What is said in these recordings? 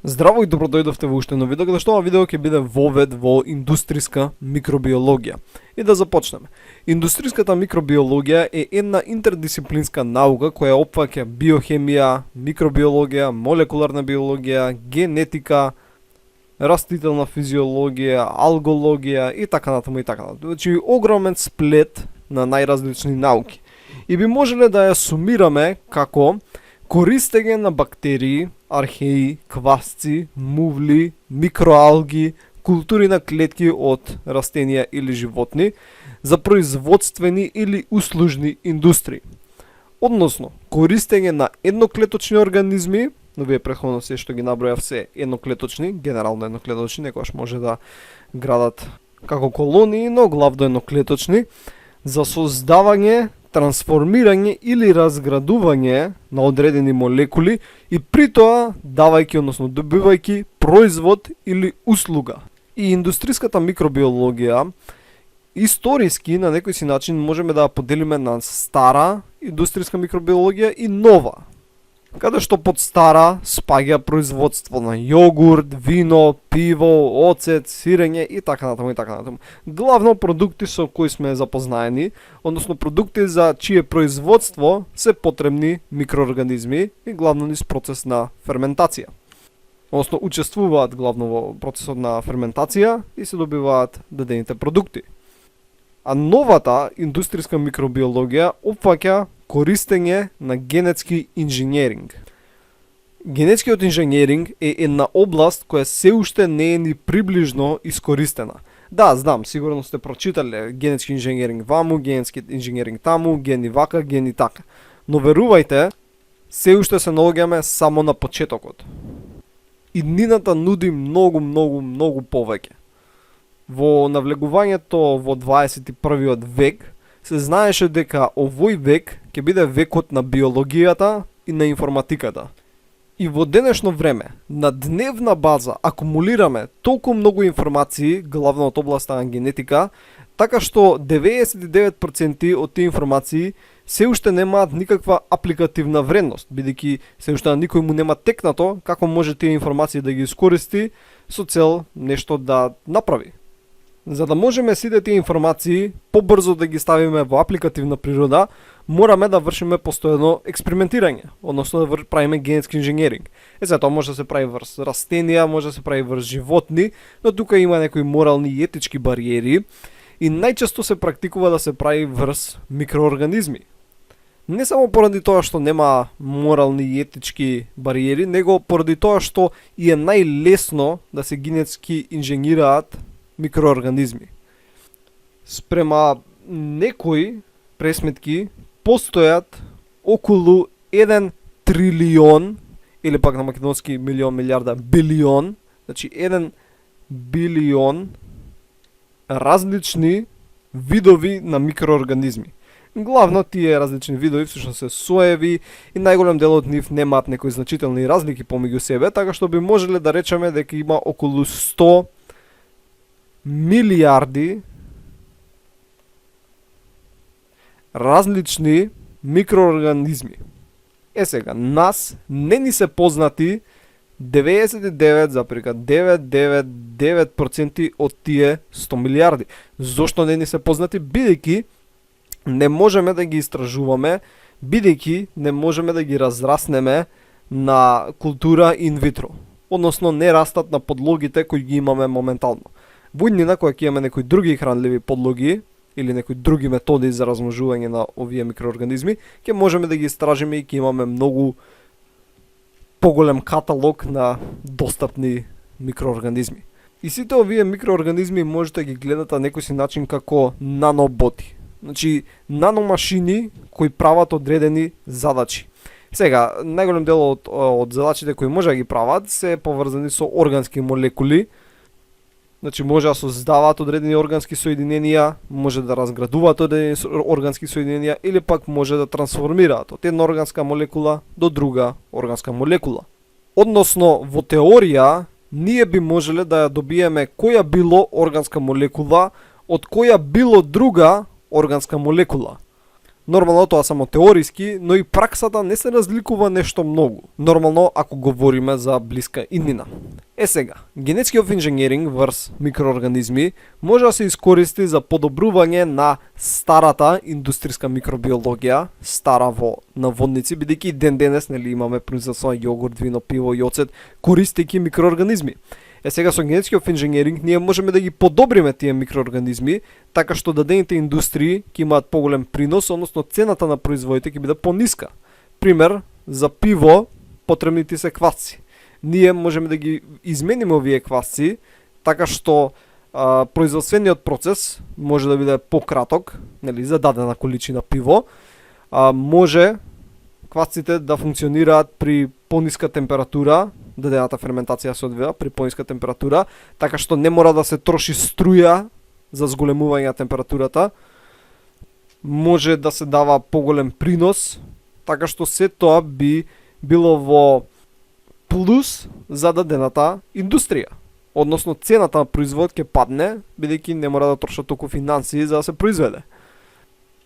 Здраво и добро дојдовте во уште едно видео, каде што ова видео ќе биде вовед во индустријска микробиологија. И да започнеме. Индустриската микробиологија е една интердисциплинска наука која опфаќа биохемија, микробиологија, молекуларна биологија, генетика, растителна физиологија, алгологија и така натаму и така натаму. Значи огромен сплет на најразлични науки. И би можеле да ја сумираме како користење на бактерии, археи, квасци, мувли, микроалги, култури на клетки од растенија или животни за производствени или услужни индустрии. Односно, користење на едноклеточни организми, но вие претходно се што ги набројав се едноклеточни, генерално едноклеточни, некојаш може да градат како колонии, но главно едноклеточни, за создавање, трансформирање или разградување на одредени молекули и при тоа давајќи, односно добивајќи производ или услуга. И индустријската микробиологија историски на некој си начин можеме да ја поделиме на стара индустријска микробиологија и нова. Каде што под стара спаѓа производство на јогурт, вино, пиво, оцет, сирење и така натаму и така натаму. Главно продукти со кои сме запознаени, односно продукти за чие производство се потребни микроорганизми и главно низ процес на ферментација. Односно учествуваат главно во процесот на ферментација и се добиваат дадените продукти. А новата индустријска микробиологија опфаќа користење на генетски инженеринг. Генетскиот инженеринг е една област која се уште не е ни приближно искористена. Да, знам, сигурно сте прочитале генетски инженеринг ваму, генетски инженеринг таму, гени вака, гени така. Но верувајте, се уште се наоѓаме само на почетокот. Иднината нуди многу повеќе. Во навлегувањето во 21. век се знаеше дека овој век ќе биде векот на биологијата и на информатиката. И во денешно време, на дневна база, акумулираме толку многу информации, главно од областа на генетика, така што 99% од тие информации се уште немаат никаква апликативна вредност, бидејќи се уште на никој му нема текнато како може тие информации да ги искористи со цел нешто да направи. За да можеме сите тие информации побрзо да ги ставиме во апликативна природа, мораме да вршиме постојано експериментирање, односно да правиме генетски инженеринг. Тоа може да се прави врз растенија, може да се прави врз животни, но тука има некои морални и етички бариери и најчесто се практикува да се прави врз микроорганизми. Не само поради тоа што нема морални и етички бариери, него поради тоа што и е најлесно да се генетски инженираат микроорганизми. Спрема некои пресметки постојат околу 1 трилион, или пак на македонски милион, милиарда, билион, значи 1 билион различни видови на микроорганизми. Главно тие различни видови всушност се соеви и најголем дел од нив немаат некои значителни разлики помеѓу себе, така што би можеле да речеме дека има околу 100 милиарди различни микроорганизми. Сега, нас не ни се познати 99,999% од тие 100 милиарди. Зошто не ни се познати? Бидејќи не можеме да ги истражуваме, бидејќи не можеме да ги разраснеме на култура инвитро. Односно не растат на подлогите кои ги имаме моментално. Во иднина, кога ќе имаме некои други хранливи подлоги или некои други методи за размножување на овие микроорганизми, ќе можеме да ги истражиме и ќе имаме многу поголем каталог на достапни микроорганизми. И сите овие микроорганизми можете да ги гледате на некој си начин како наноботи. Значи, наномашини кои прават одредени задачи. Сега, најголем дел од задачите кои може да ги прават се поврзани со органски молекули. Значи може да создаваат одредени органски соединенија, може да разградуваат одредени органски соединенија или пак може да трансформираат од една органска молекула до друга органска молекула. Односно, во теорија, ние би можеле да ја добиеме која било органска молекула од која било друга органска молекула. Нормално тоа само теориски, но и праксата не се разликува нешто многу. Нормално ако говориме за блиска иднина. Сега, генетскиот инженеринг врз микроорганизми може да се искористи за подобрување на старата индустријска микробиологија, стара во наводници, бидејќи ден денес нели имаме производство на јогурт, вино, пиво и оцет, користејќи микроорганизми. Сега со генетскиот инженеринг ние можеме да ги подобриме тие микроорганизми, така што дадените индустрии ќе имаат поголем принос, односно цената на производите ќе биде пониска. Пример, за пиво потребните се квасци. Ние можеме да ги измениме овие квасци, така што производствениот процес може да биде пократок, нели, за дадена количина пиво, може квасците да функционираат при пониска температура, дадената ферментација се одвива при пониска температура, така што не мора да се троши струја за зголемување на температурата, може да се дава поголем принос, така што се тоа би било во плюс за дадената индустрија. Односно цената на производ ќе падне, бидејќи не мора да трошат толку финансии за да се произведе.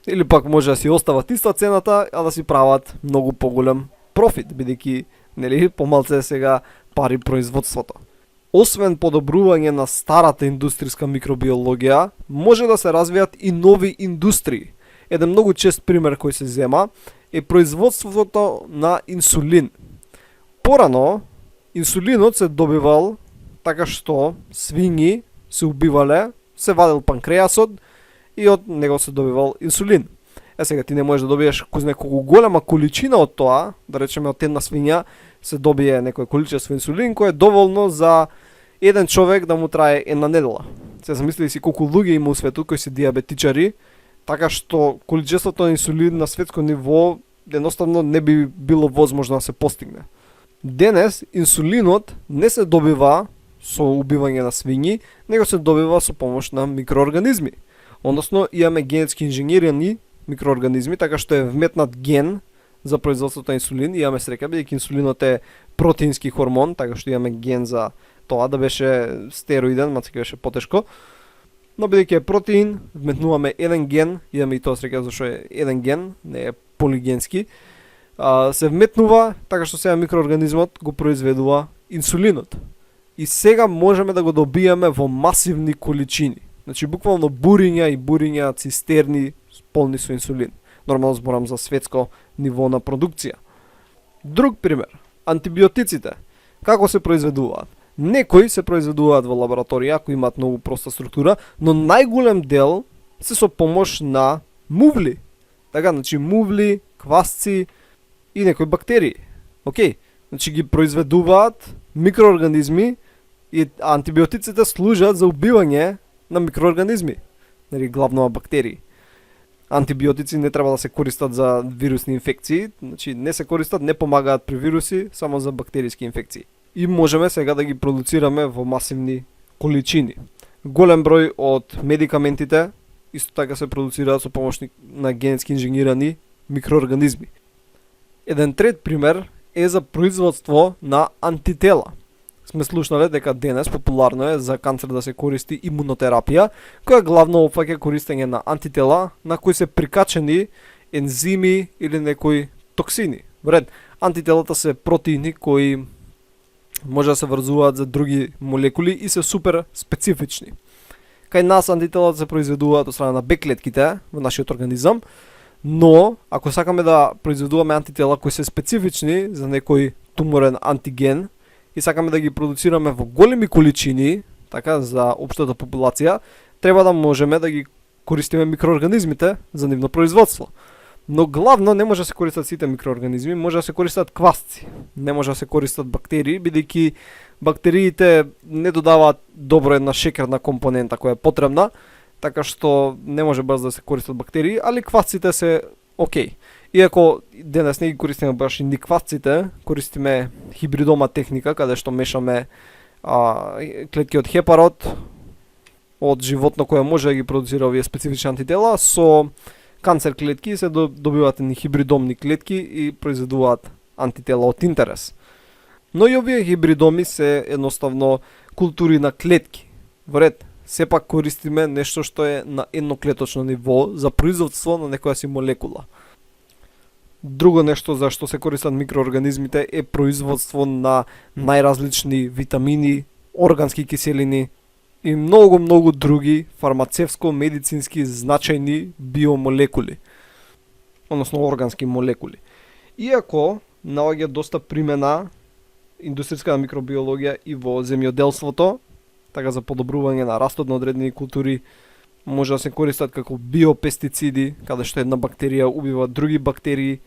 Или пак може да си остават иста цената, а да си прават многу поголем профит, бидејќи нели помалце сега пари производството. Освен подобрување на старата индустријска микробиологија, може да се развијат и нови индустрии. Еден многу чест пример кој се зема е производството на инсулин. Порано, инсулинот се добивал така што свињи се убивале, се вадел панкреасот и од него се добивал инсулин. Сега ти не можеш да добиеш кој знае колку голема количина од тоа, да речеме од една свиња се добие некој количество инсулин кој е доволно за еден човек да му трае една недела. Се замисли си колку луѓе има у светот кои се диабетичари, така што количеството на инсулин на светско ниво едноставно не би било возможно да се постигне. Денес инсулинот не се добива со убивање на свињи, него се добива со помош на микроорганизми. Односно имаме генетски инженерирани микроорганизми, така што е вметнат ген за производството на инсулин. Имаме среќа, бидејќи инсулинот е протеински хормон, така што имаме ген за тоа, да беше стероиден, мацки беше потешко. Но бидејќи е протеин, вметнуваме еден ген, имаме и тоа среќа зашто е еден ген, не е полигенски. Се вметнува, така што сега микроорганизмот го произведува инсулинот. И сега можеме да го добиеме во масивни количини. Значи буквално буриња и буриња цистерни полни со инсулин. Нормално зборам за светско ниво на продукција. Друг пример, антибиотиците. Како се произведуваат? Некои се произведуваат во лабораторија, кои имаат многу проста структура, но најголем дел се со помош на мувли. Така, значи мувли, квасци и некои бактерии. Океј, значи ги произведуваат микроорганизми и антибиотиците служат за убивање на микроорганизми, нели главно бактерии. Антибиотици не треба да се користат за вирусни инфекции, значи не се користат, не помагаат при вируси, само за бактериски инфекции. И можеме сега да ги продуцираме во масивни количини. Голем број од медикаментите исто така се продуцираат со помош на генетски инженерирани микроорганизми. Еден трет пример е за производство на антитела. Сме слушнале дека денес популарно е за канцер да се користи имунотерапија, која главно опфаќа користење на антитела на кои се прикачени ензими или некои токсини. Вред, антителата се протеини кои може да се врзуваат за други молекули и се супер специфични. Кај нас антителата се произведуваат од страна на Б клетките во нашиот организам, но ако сакаме да произведуваме антитела кои се специфични за некој туморен антиген и сакаме да ги продуцираме во големи количини, така за општата популација, треба да можеме да ги користиме микроорганизмите за нивно производство. Но главно не може да се користат сите микроорганизми, може да се користат квасци. Не може да се користат бактерии, бидејќи бактериите не додаваат добро една шекерна компонента која е потребна, така што не може брзо да се користат бактерии, али квасците се окей. Иако денес не ги користиме баш и ни квасците, користиме хибридома техника, каде што мешаме клетки од хепарот, од животно кое може да ги продуцира овие специфични антитела, со канцер клетки се добиваат ни хибридомни клетки и произведуваат антитела од интерес. Но и овие хибридоми се едноставно култури на клетки. Вред, сепак користиме нешто што е на едноклеточно ниво за производство на некоја си молекула. Друго нешто за што се користат микроорганизмите е производство на најразлични витамини, органски киселини и многу други фармацевско-медицински значајни биомолекули, односно органски молекули. Иако наоѓа доста примена индустријска микробиологија и во земјоделството, така за подобрување на растот на одредени култури, може да се користат како биопестициди, каде што една бактерија убива други бактерии,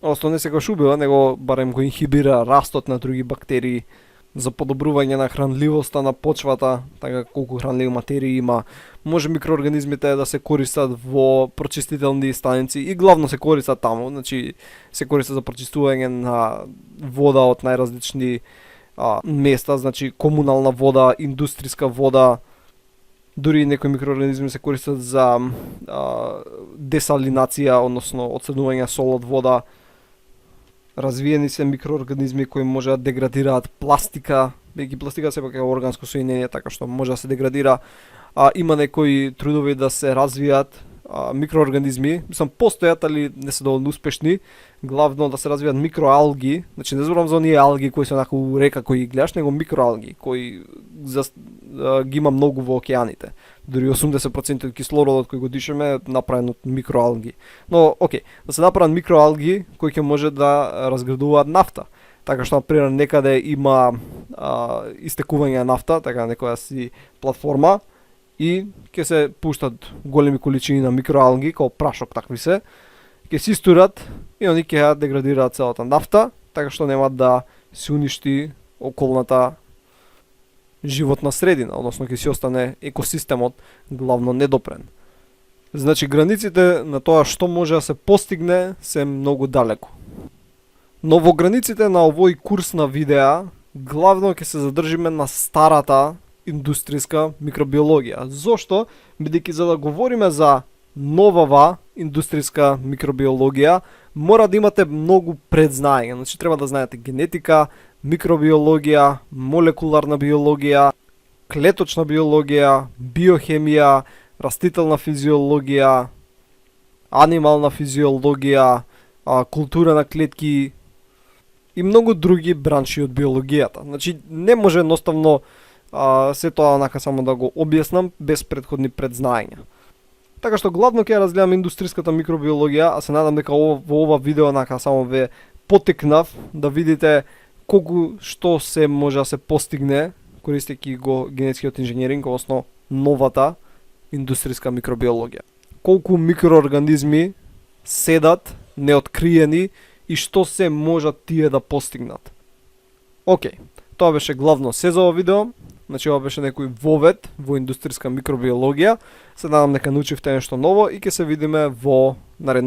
односно не секогаш убива, него барем го инхибира растот на други бактерии, за подобрување на хранливоста на почвата, така колку хранливи материи има. Може микроорганизмите да се користат во прочистителни станици и главно се користат таму, значи се користат за прочистување на вода од најразлични места, значи комунална вода, индустријска вода, дури некои микроорганизми се користат за десалинација, односно одседнување сол од вода. Развиени се микроорганизми кои може да деградираат пластика, веќе пластика сепак е органско соединение, така што може да се деградира. Има некои трудови да се развијат микроорганизми, мислам постојат, али не се доволно успешни, главно да се развијат микроалги, значи не зборам за оние алги кои се онака у река кои ги гледаш, него микроалги кои ги има многу во океаните. Дури 80% од кислородот кој го дишеме е направен од микроалги. Но, окей, да се направат микроалги кои ќе може да разградуваат нафта. Така што, например, некаде има истекување на нафта, така некоја си платформа, и ќе се пуштат големи количини на микроалги, како прашок такви се, ќе се истурат и они ќе ја деградираат целата нафта, така што нема да се уништи околната животна средина, односно ќе си остане екосистемот главно недопрен. Значи границите на тоа што може да се постигне се многу далеко. Но во границите на овој курс на видеа, главно ќе се задржиме на старата индустријска микробиологија. Зошто? Бидејќи за да говориме за новава индустријска микробиологија, мора да имате многу предзнаење. Значи треба да знаете генетика, микробиологија, молекуларна биологија, клеточна биологија, биохемија, растителна физиологија, анимална физиологија, култура на клетки и многу други бранши од биологијата. Значи не може едноставно се тоа онака само да го објаснам без претходни предзнаења. Така што главно ќе разгледам индустријската микробиологија, а се надам дека во ова видео онака само ве потекнав да видите колку што се може да се постигне користејќи го генетскиот инженеринг, односно новата индустријска микробиологија. Колку микроорганизми седат неоткриени и што се можат тие да постигнат. Океј, тоа беше главно се за ова видео. Значи ова беше некој вовед во индустријска микробиологија. Се надам дека научивте нешто ново и ќе се видиме во наредното